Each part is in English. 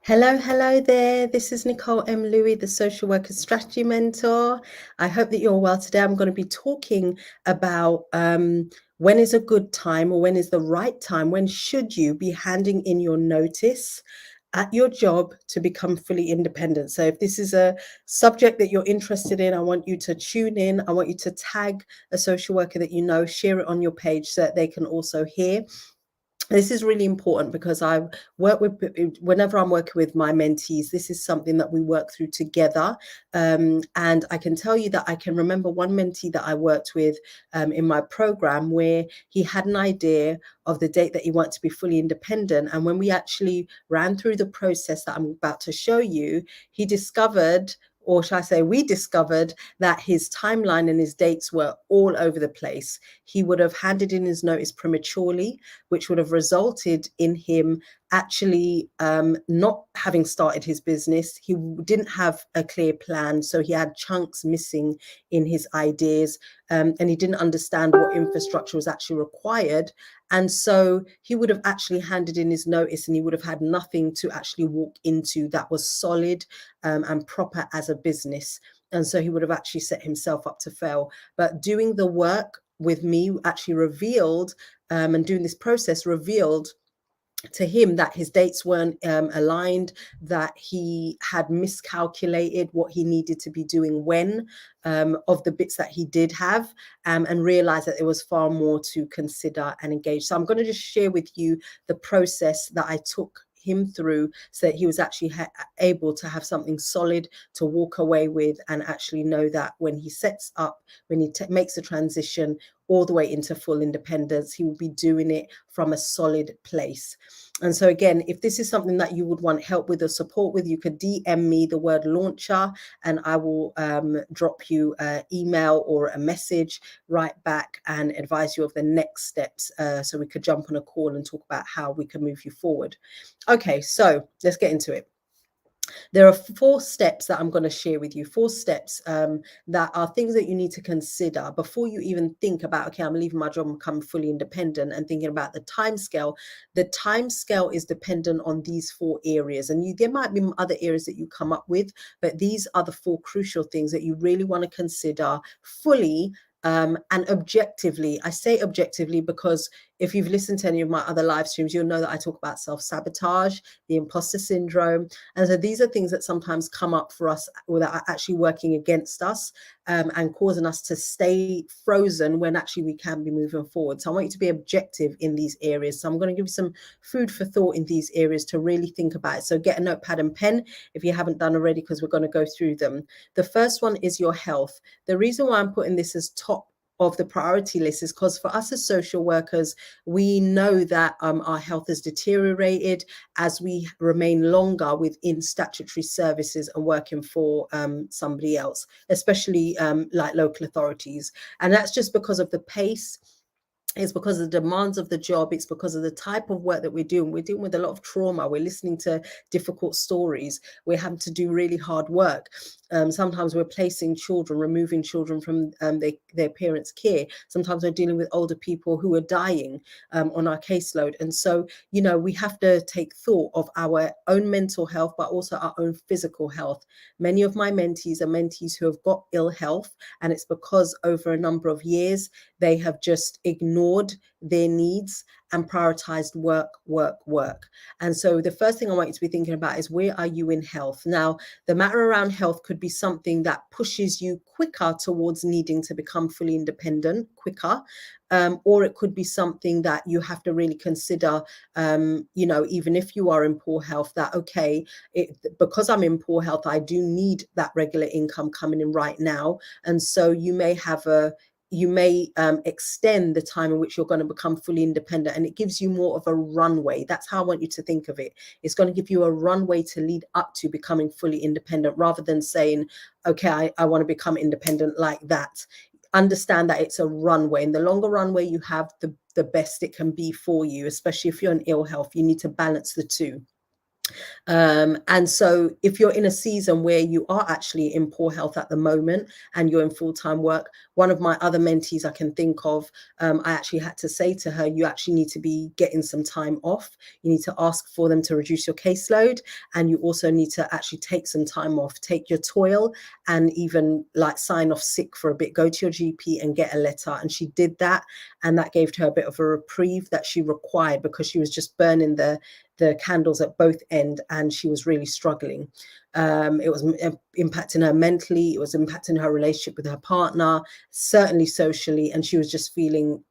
Hello there. This is Nicole M. Louie, the Social Worker Strategy Mentor. I hope that you're well today. I'm going to be talking about when is a good time or when is the right time, when should you be handing in your notice at your job to become fully independent. So if this is a subject that you're interested in, I want you to tune in. I want you to tag a social worker that you know, share it on your page so that they can also hear. This is really important because I work with, whenever I'm working with my mentees, this is something that we work through together. And I can tell you that I can remember one mentee that I worked with in my program where he had an idea of the date that he wanted to be fully independent. And when we actually ran through the process that I'm about to show you, he discovered, or shall I say, we discovered that his timeline and his dates were all over the place. He would have handed in his notice prematurely, which would have resulted in him actually not having started his business. He didn't have a clear plan, so he had chunks missing in his ideas, and he didn't understand what infrastructure was actually required. And so he would have actually handed in his notice and he would have had nothing to actually walk into that was solid and proper as a business. And so he would have actually set himself up to fail. But doing the work with me actually revealed, and doing this process revealed to him that his dates weren't aligned, that he had miscalculated what he needed to be doing when of the bits that he did have, and realized that there was far more to consider and engage. So I'm going to just share with you the process that I took him through so that he was actually able to have something solid to walk away with and actually know that when he sets up, when he makes a transition all the way into full independence, he will be doing it from a solid place. And so again, if this is something that you would want help with or support with, you could DM me the word launcher and I will drop you an email or a message right back and advise you of the next steps, so we could jump on a call and talk about how we can move you forward. Okay, so let's get into it. There are 4 steps that I'm going to share with you, 4 steps that are things that you need to consider before you even think about, okay, I'm leaving my job and becoming fully independent, and thinking about the timescale. The timescale is dependent on these 4 areas, and there might be other areas that you come up with, but these are the 4 crucial things that you really want to consider fully and objectively. I say objectively because if you've listened to any of my other live streams, you'll know that I talk about self-sabotage, the imposter syndrome. And so these are things that sometimes come up for us or that are actually working against us and causing us to stay frozen when actually we can be moving forward. So I want you to be objective in these areas. So I'm going to give you some food for thought in these areas to really think about it. So get a notepad and pen if you haven't done already, because we're going to go through them. The first one is your health. The reason why I'm putting this as top of the priority list is because for us as social workers, we know that our health has deteriorated as we remain longer within statutory services and working for somebody else, especially like local authorities. And that's just because of the pace. It's because of the demands of the job. It's because of the type of work that we're doing. We're dealing with a lot of trauma. We're listening to difficult stories. We're having to do really hard work. Sometimes we're placing children, removing children from their parents' care. Sometimes we're dealing with older people who are dying on our caseload. And so, you know, we have to take thought of our own mental health, but also our own physical health. Many of my mentees are mentees who have got ill health, and it's because over a number of years, they have just ignored their needs and prioritized work. And so the first thing I want you to be thinking about is, where are you in health? Now, the matter around health could be something that pushes you quicker towards needing to become fully independent quicker. Or it could be something that you have to really consider, you know, even if you are in poor health, that, okay, because I'm in poor health, I do need that regular income coming in right now. And so you may extend the time in which you're going to become fully independent, and it gives you more of a runway. That's how I want you to think of it. It's going to give you a runway to lead up to becoming fully independent, rather than saying, okay, I want to become independent like that. Understand that it's a runway, and the longer runway you have, the best it can be for you, especially if you're in ill health. You need to balance the two. And so if you're in a season where you are actually in poor health at the moment and you're in full-time work, one of my other mentees I can think of, I actually had to say to her, you actually need to be getting some time off. You need to ask for them to reduce your caseload. And you also need to actually take some time off, take your toil, and even like sign off sick for a bit, go to your GP and get a letter. And she did that. And that gave her a bit of a reprieve that she required, because she was just burning the candles at both ends, and she was really struggling. It was impacting her mentally, it was impacting her relationship with her partner, certainly socially, and she was just feeling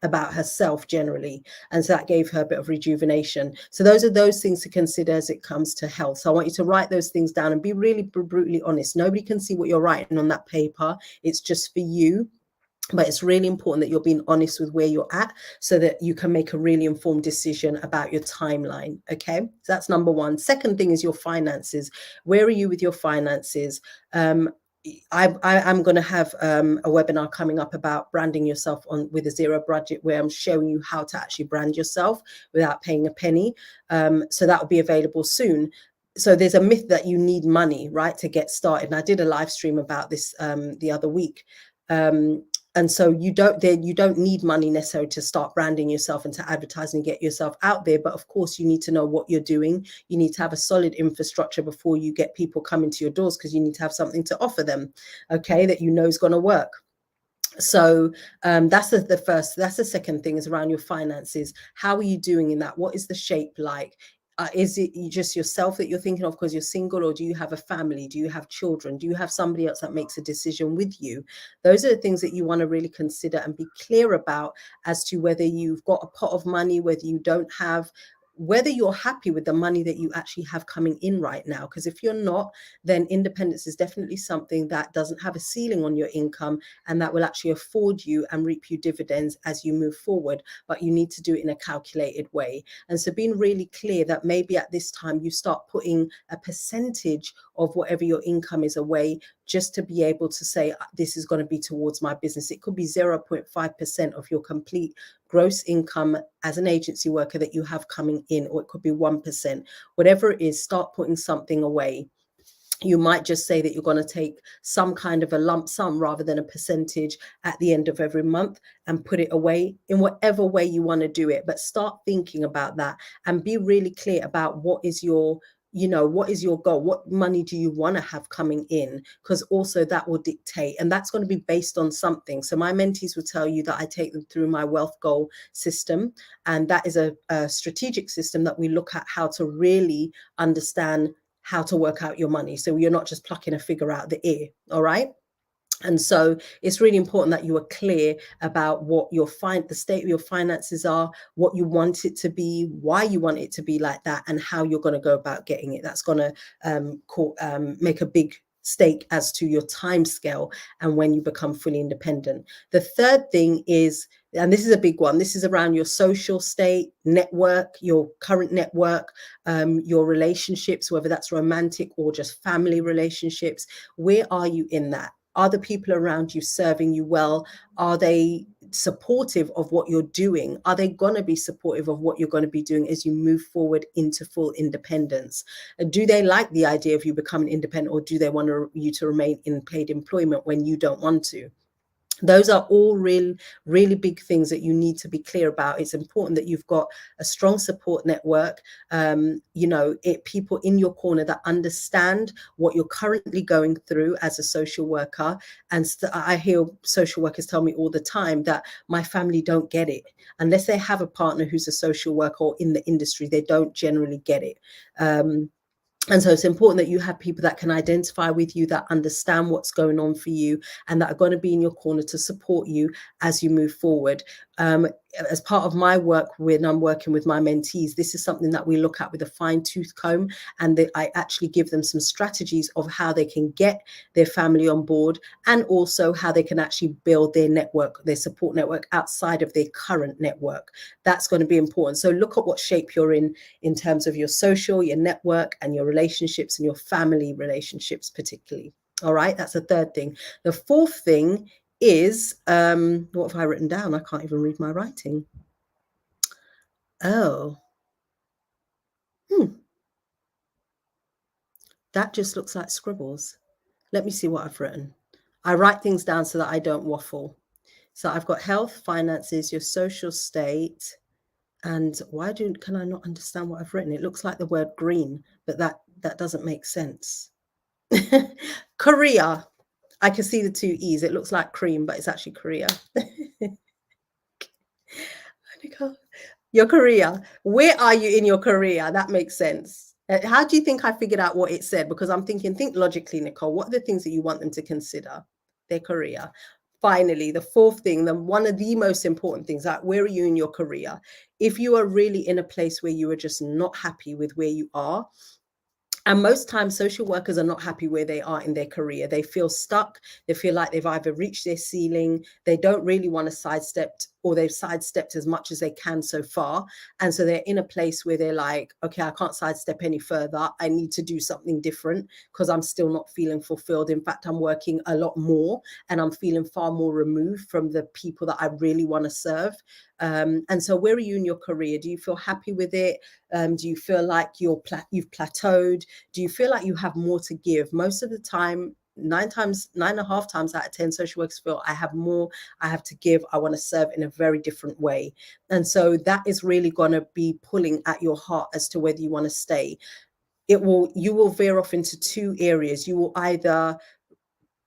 about herself generally. And so that gave her a bit of rejuvenation. So those are those things to consider as it comes to health. So I want you to write those things down and be really brutally honest. Nobody can see what you're writing on that paper. It's just for you. But it's really important that you're being honest with where you're at, so that you can make a really informed decision about your timeline. Okay, so that's number one. Second thing is your finances. Where are you with your finances? I'm going to have a webinar coming up about branding yourself on with a zero budget, where I'm showing you how to actually brand yourself without paying a penny. So that will be available soon. So there's a myth that you need money, right, to get started. And I did a live stream about this the other week. And so you don't need money necessarily to start branding yourself and to advertise and get yourself out there. But of course, you need to know what you're doing. You need to have a solid infrastructure before you get people coming to your doors, because you need to have something to offer them, okay, that you know is going to work. So that's the first. That's the second thing, is around your finances. How are you doing in that? What is the shape like? Is it just yourself that you're thinking of because you're single, or do you have a family? Do you have children? Do you have somebody else that makes a decision with you? Those are the things that you want to really consider and be clear about, as to whether you've got a pot of money, whether you don't have, whether you're happy with the money that you actually have coming in right now. Because if you're not, then independence is definitely something that doesn't have a ceiling on your income, and that will actually afford you and reap you dividends as you move forward. But you need to do it in a calculated way. And so being really clear that maybe at this time you start putting a percentage of whatever your income is away, just to be able to say, this is going to be towards my business. It could be 0.5% of your complete gross income as an agency worker that you have coming in, or it could be 1%. Whatever it is, start putting something away. You might just say that you're going to take some kind of a lump sum rather than a percentage at the end of every month, and put it away in whatever way you want to do it. But start thinking about that, and be really clear about what is your what is your goal? What money do you want to have coming in? Because also that will dictate, and that's going to be based on something. So my mentees will tell you that I take them through my wealth goal system, and that is a strategic system that we look at how to really understand how to work out your money. So you're not just plucking a figure out the air. All right. And so it's really important that you are clear about what the state of your finances are, what you want it to be, why you want it to be like that, and how you're going to go about getting it. That's going to make a big stake as to your time scale and when you become fully independent. The third thing is, and this is a big one, this is around your social state, network, your current network, your relationships, whether that's romantic or just family relationships. Where are you in that? Are the people around you serving you well? Are they supportive of what you're doing? Are they going to be supportive of what you're going to be doing as you move forward into full independence? Do they like the idea of you becoming independent, or do they want you to remain in paid employment when you don't want to? Those are all really big things that you need to be clear about. It's important that you've got a strong support network, people in your corner that understand what you're currently going through as a social worker. And I hear social workers tell me all the time that my family don't get it. Unless they have a partner who's a social worker or in the industry, they don't generally get it. And so it's important that you have people that can identify with you, that understand what's going on for you, and that are going to be in your corner to support you as you move forward. As part of my work, when I'm working with my mentees, this is something that we look at with a fine-tooth comb, and I actually give them some strategies of how they can get their family on board, and also how they can actually build their network, their support network outside of their current network. That's going to be important. So look at what shape you're in terms of your social, your network, and your relationships, and your family relationships particularly. All right, that's the third thing. The fourth thing is, what have I written down? I can't even read my writing. Oh. That just looks like scribbles. Let me see what I've written. I write things down so that I don't waffle. So I've got health, finances, your social state, and can I not understand what I've written? It looks like the word green, but that doesn't make sense. Korea. I can see the two E's. It looks like cream, but it's actually Korea. Your career. Where are you in your career? That makes sense. How do you think I figured out what it said? Because I'm thinking, think logically, Nicole. What are the things that you want them to consider? Their career. Finally, the fourth thing, one of the most important things, like where are you in your career? If you are really in a place where you are just not happy with where you are, and most times, social workers are not happy where they are in their career. They feel stuck. They feel like they've either reached their ceiling. They don't really want to sidestep, or they've sidestepped as much as they can so far. And so they're in a place where they're like, okay, I can't sidestep any further. I need to do something different because I'm still not feeling fulfilled. In fact, I'm working a lot more and I'm feeling far more removed from the people that I really want to serve. And so where are you in your career? Do you feel happy with it? Do you feel like you've plateaued? Do you feel like you have more to give? Most of the time, 9.5 times out of 10, social workers feel I have more I have to give. I want to serve in a very different way. And so that is really going to be pulling at your heart as to whether you want to stay. You will veer off into two areas. You will either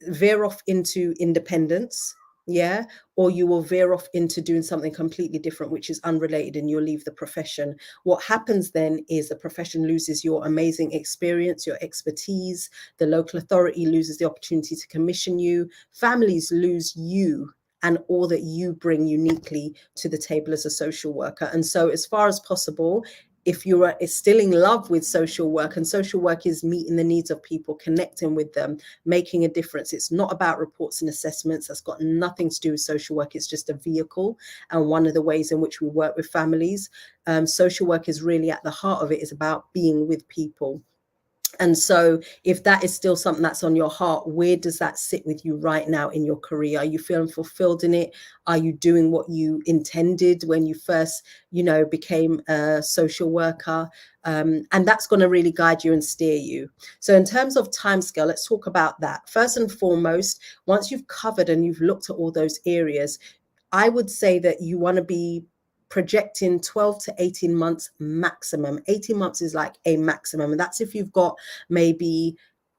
veer off into independence, yeah, or you will veer off into doing something completely different, which is unrelated, and you'll leave the profession. What happens then is the profession loses your amazing experience, your expertise. The local authority loses the opportunity to commission you. Families lose you and all that you bring uniquely to the table as a social worker. And so, as far as possible, if you are still in love with social work, and social work is meeting the needs of people, connecting with them, making a difference. It's not about reports and assessments. That's got nothing to do with social work. It's just a vehicle. And one of the ways in which we work with families, social work is really at the heart of it, is about being with people. And so if that is still something that's on your heart, where does that sit with you right now in your career? Are you feeling fulfilled in it? Are you doing what you intended when you first, became a social worker? And that's going to really guide you and steer you. So in terms of timescale, let's talk about that. First and foremost, once you've covered and you've looked at all those areas, I would say that you want to be projecting 12 to 18 months maximum. 18 months is like a maximum. And that's if you've got maybe,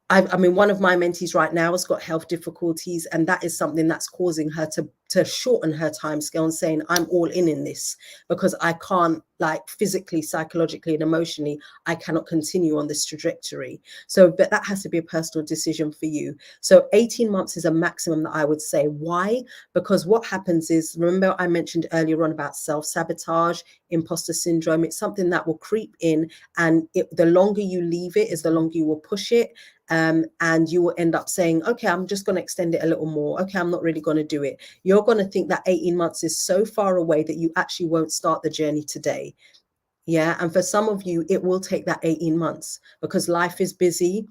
I mean, one of my mentees right now has got health difficulties, and that is something that's causing her to shorten her time scale and saying, I'm all in this because I can't, like, physically, psychologically, and emotionally, I cannot continue on this trajectory. So, but that has to be a personal decision for you. So 18 months is a maximum that I would say. Why? Because what happens is, remember I mentioned earlier on about self-sabotage, imposter syndrome. It's something that will creep in, and the longer you leave it is the longer you will push it. And you will end up saying, okay, I'm just going to extend it a little more. Okay, I'm not really going to do it. You're going to think that 18 months is so far away that you actually won't start the journey today. Yeah. And for some of you, it will take that 18 months because life is busy.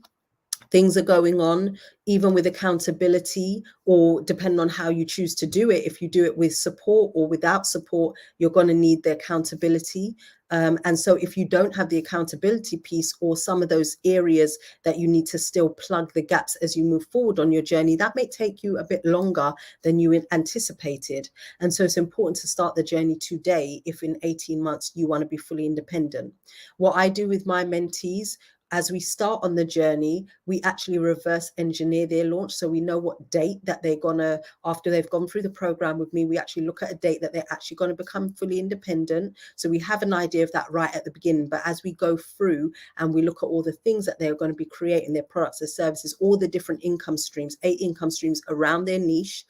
Things are going on, even with accountability, or depending on how you choose to do it. If you do it with support or without support, you're going to need the accountability. And so if you don't have the accountability piece, or some of those areas that you need to still plug the gaps as you move forward on your journey, that may take you a bit longer than you anticipated. And so it's important to start the journey today if in 18 months you want to be fully independent. What I do with my mentees, as we start on the journey, we actually reverse engineer their launch. So we know what date that they're gonna, after they've gone through the program with me, we actually look at a date that they're actually going to become fully independent. So we have an idea of that right at the beginning. But as we go through and we look at all the things that they're going to be creating, their products, their services, all the different income streams, 8 income streams around their niche,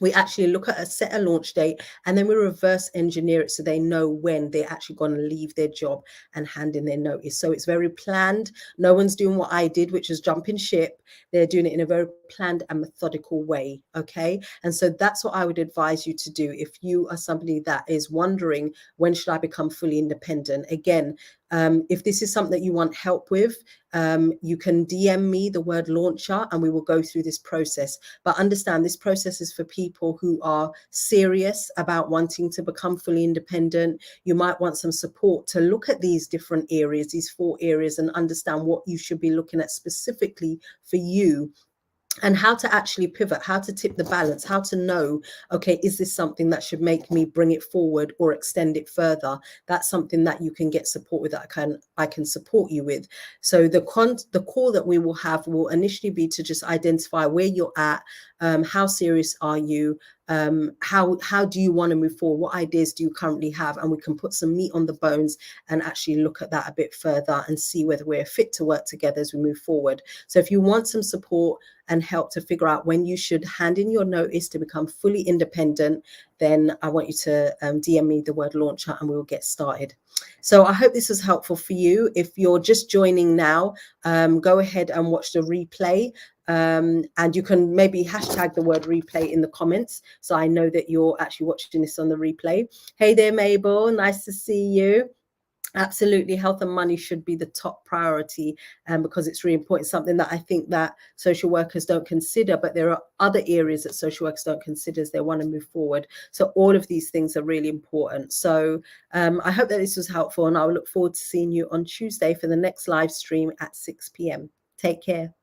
we actually look at set a launch date, and then we reverse engineer it so they know when they're actually going to leave their job and hand in their notice. So it's very planned. No one's doing what I did, which is jumping ship. They're doing it in a very planned and methodical way. Okay. And so that's what I would advise you to do if you are somebody that is wondering, when should I become fully independent? Again, If this is something that you want help with, you can DM me the word launcher and we will go through this process. But understand this process is for people who are serious about wanting to become fully independent. You might want some support to look at these different areas, these 4 areas, and understand what you should be looking at specifically for you, and how to actually pivot, how to tip the balance, how to know, okay, is this something that should make me bring it forward or extend it further? That's something that you can get support with, that I can support you with. So the call that we will have will initially be to just identify where you're at, how serious are you, how do you want to move forward, what ideas do you currently have, and we can put some meat on the bones and actually look at that a bit further and see whether we're fit to work together as we move forward. So if you want some support and help to figure out when you should hand in your notice to become fully independent, then I want you to DM me the word launcher and we will get started. So I hope this was helpful for you. If you're just joining now, go ahead and watch the replay. And you can maybe hashtag the word replay in the comments, so I know that you're actually watching this on the replay. Hey there, Mabel, nice to see you. Absolutely, health and money should be the top priority, because it's really important, something that I think that social workers don't consider, but there are other areas that social workers don't consider as they want to move forward. So all of these things are really important. So I hope that this was helpful, and I will look forward to seeing you on Tuesday for the next live stream at 6 p.m. Take care.